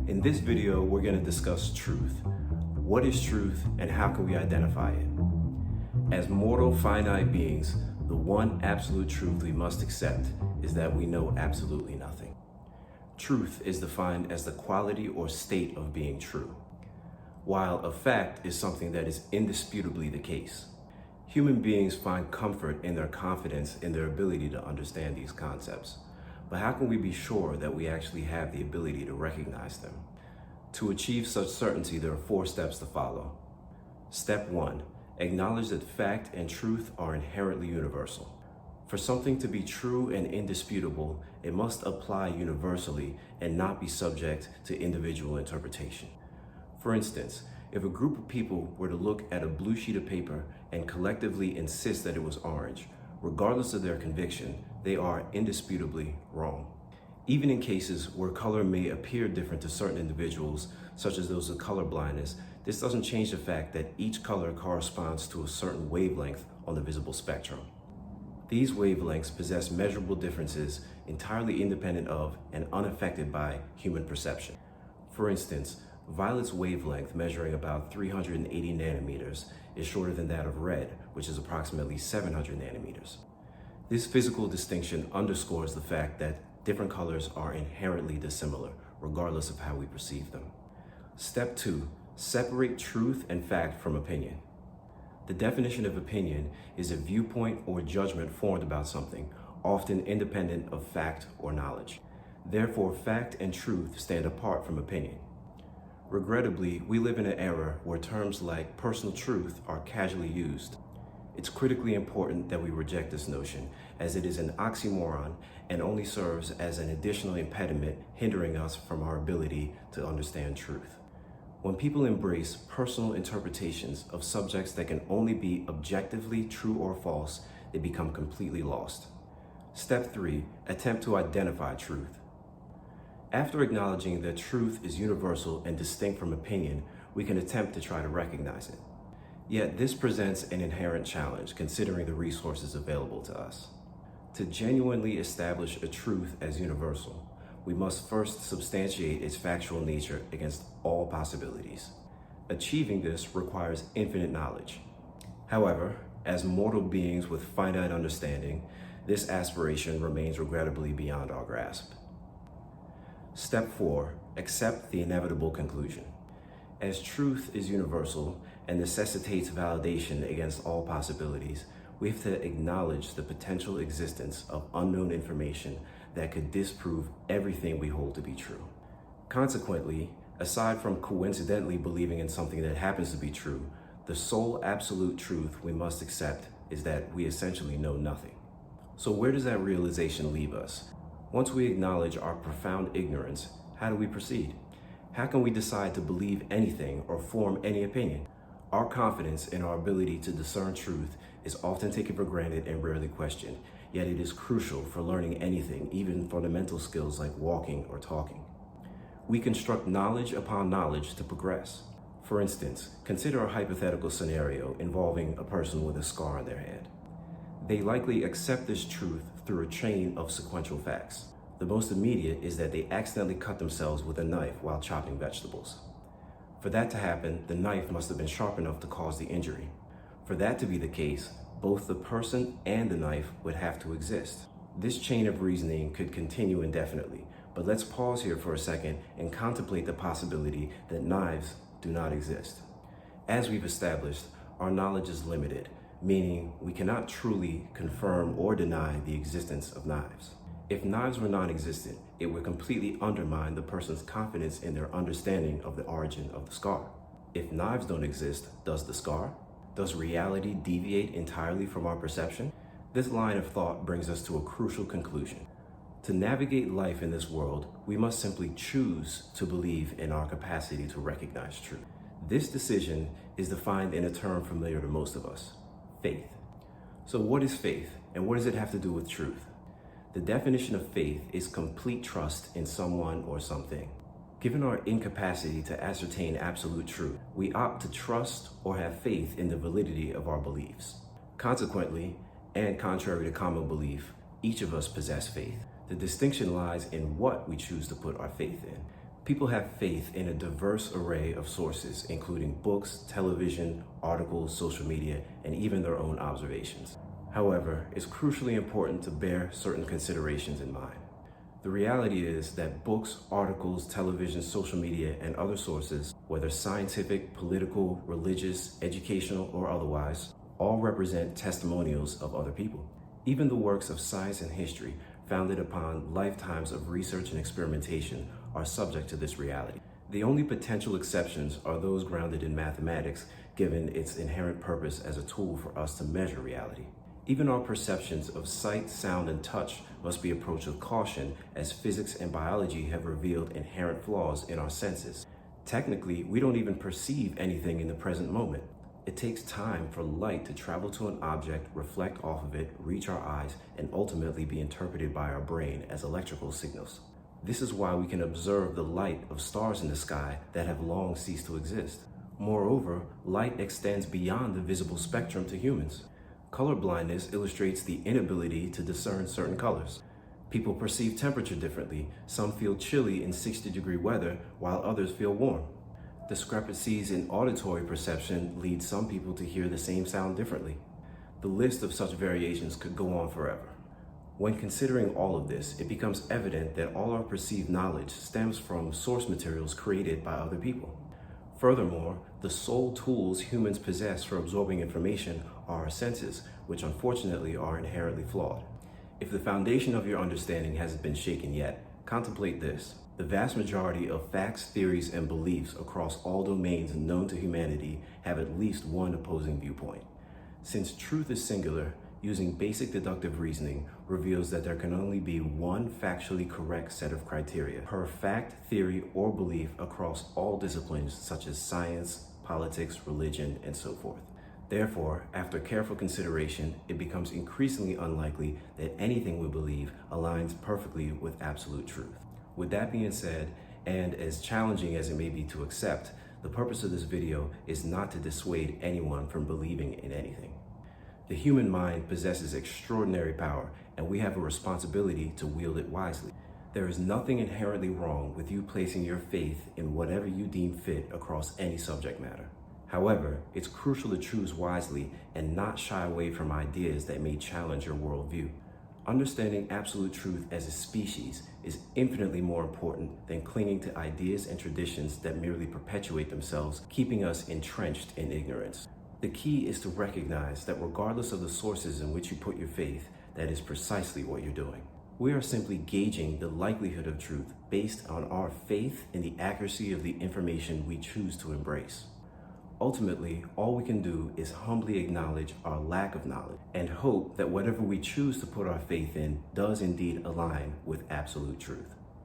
In this video, we're going to discuss truth. What is truth and how can we identify it? As mortal, finite beings, the one absolute truth we must accept is that we know absolutely nothing. Truth is defined as the quality or state of being true, while a fact is something that is indisputably the case. Human beings find comfort in their confidence in their ability to understand these concepts. But how can we be sure that we actually have the ability to recognize them? To achieve such certainty, there are 4 steps to follow. Step 1, acknowledge that fact and truth are inherently universal. For something to be true and indisputable, it must apply universally and not be subject to individual interpretation. For instance, if a group of people were to look at a blue sheet of paper and collectively insist that it was orange, regardless of their conviction, they are indisputably wrong. Even in cases where color may appear different to certain individuals, such as those with color blindness, this doesn't change the fact that each color corresponds to a certain wavelength on the visible spectrum. These wavelengths possess measurable differences entirely independent of and unaffected by human perception. For instance, violet's wavelength, measuring about 380 nanometers, is shorter than that of red, which is approximately 700 nanometers. This physical distinction underscores the fact that different colors are inherently dissimilar, regardless of how we perceive them. Step 2, separate truth and fact from opinion. The definition of opinion is a viewpoint or judgment formed about something, often independent of fact or knowledge. Therefore, fact and truth stand apart from opinion. Regrettably, we live in an era where terms like personal truth are casually used. It's critically important that we reject this notion, as it is an oxymoron and only serves as an additional impediment hindering us from our ability to understand truth. When people embrace personal interpretations of subjects that can only be objectively true or false, they become completely lost. Step 3, attempt to identify truth. After acknowledging that truth is universal and distinct from opinion, we can attempt to try to recognize it. Yet this presents an inherent challenge considering the resources available to us. To genuinely establish a truth as universal, we must first substantiate its factual nature against all possibilities. Achieving this requires infinite knowledge. However, as mortal beings with finite understanding, this aspiration remains regrettably beyond our grasp. Step 4, accept the inevitable conclusion. As truth is universal and necessitates validation against all possibilities, we have to acknowledge the potential existence of unknown information that could disprove everything we hold to be true. Consequently, aside from coincidentally believing in something that happens to be true, the sole absolute truth we must accept is that we essentially know nothing. So where does that realization leave us? Once we acknowledge our profound ignorance, how do we proceed? How can we decide to believe anything or form any opinion? Our confidence in our ability to discern truth is often taken for granted and rarely questioned, yet it is crucial for learning anything, even fundamental skills like walking or talking. We construct knowledge upon knowledge to progress. For instance, consider a hypothetical scenario involving a person with a scar on their hand. They likely accept this truth through a chain of sequential facts. The most immediate is that they accidentally cut themselves with a knife while chopping vegetables. For that to happen, the knife must have been sharp enough to cause the injury. For that to be the case, both the person and the knife would have to exist. This chain of reasoning could continue indefinitely, but let's pause here for a second and contemplate the possibility that knives do not exist. As we've established, our knowledge is limited, meaning we cannot truly confirm or deny the existence of knives. If knives were non-existent, it would completely undermine the person's confidence in their understanding of the origin of the scar. If knives don't exist, does the scar? Does reality deviate entirely from our perception? This line of thought brings us to a crucial conclusion. To navigate life in this world, we must simply choose to believe in our capacity to recognize truth. This decision is defined in a term familiar to most of us: faith. So what is faith, and what does it have to do with truth? The definition of faith is complete trust in someone or something. Given our incapacity to ascertain absolute truth, we opt to trust or have faith in the validity of our beliefs. Consequently, and contrary to common belief, each of us possess faith. The distinction lies in what we choose to put our faith in. People have faith in a diverse array of sources, including books, television, articles, social media, and even their own observations. However, it's crucially important to bear certain considerations in mind. The reality is that books, articles, television, social media, and other sources, whether scientific, political, religious, educational, or otherwise, all represent testimonials of other people. Even the works of science and history, founded upon lifetimes of research and experimentation, are subject to this reality. The only potential exceptions are those grounded in mathematics, given its inherent purpose as a tool for us to measure reality. Even our perceptions of sight, sound, and touch must be approached with caution, as physics and biology have revealed inherent flaws in our senses. Technically, we don't even perceive anything in the present moment. It takes time for light to travel to an object, reflect off of it, reach our eyes, and ultimately be interpreted by our brain as electrical signals. This is why we can observe the light of stars in the sky that have long ceased to exist. Moreover, light extends beyond the visible spectrum to humans. Color blindness illustrates the inability to discern certain colors. People perceive temperature differently. Some feel chilly in 60-degree weather, while others feel warm. Discrepancies in auditory perception lead some people to hear the same sound differently. The list of such variations could go on forever. When considering all of this, it becomes evident that all our perceived knowledge stems from source materials created by other people. Furthermore, the sole tools humans possess for absorbing information are our senses, which unfortunately are inherently flawed. If the foundation of your understanding hasn't been shaken yet, contemplate this. The vast majority of facts, theories, and beliefs across all domains known to humanity have at least one opposing viewpoint. Since truth is singular, using basic deductive reasoning reveals that there can only be one factually correct set of criteria per fact, theory, or belief across all disciplines such as science, politics, religion, and so forth. Therefore, after careful consideration, it becomes increasingly unlikely that anything we believe aligns perfectly with absolute truth. With that being said, and as challenging as it may be to accept, the purpose of this video is not to dissuade anyone from believing in anything. The human mind possesses extraordinary power, and we have a responsibility to wield it wisely. There is nothing inherently wrong with you placing your faith in whatever you deem fit across any subject matter. However, it's crucial to choose wisely and not shy away from ideas that may challenge your worldview. Understanding absolute truth as a species is infinitely more important than clinging to ideas and traditions that merely perpetuate themselves, keeping us entrenched in ignorance. The key is to recognize that regardless of the sources in which you put your faith, that is precisely what you're doing. We are simply gauging the likelihood of truth based on our faith in the accuracy of the information we choose to embrace. Ultimately, all we can do is humbly acknowledge our lack of knowledge and hope that whatever we choose to put our faith in does indeed align with absolute truth.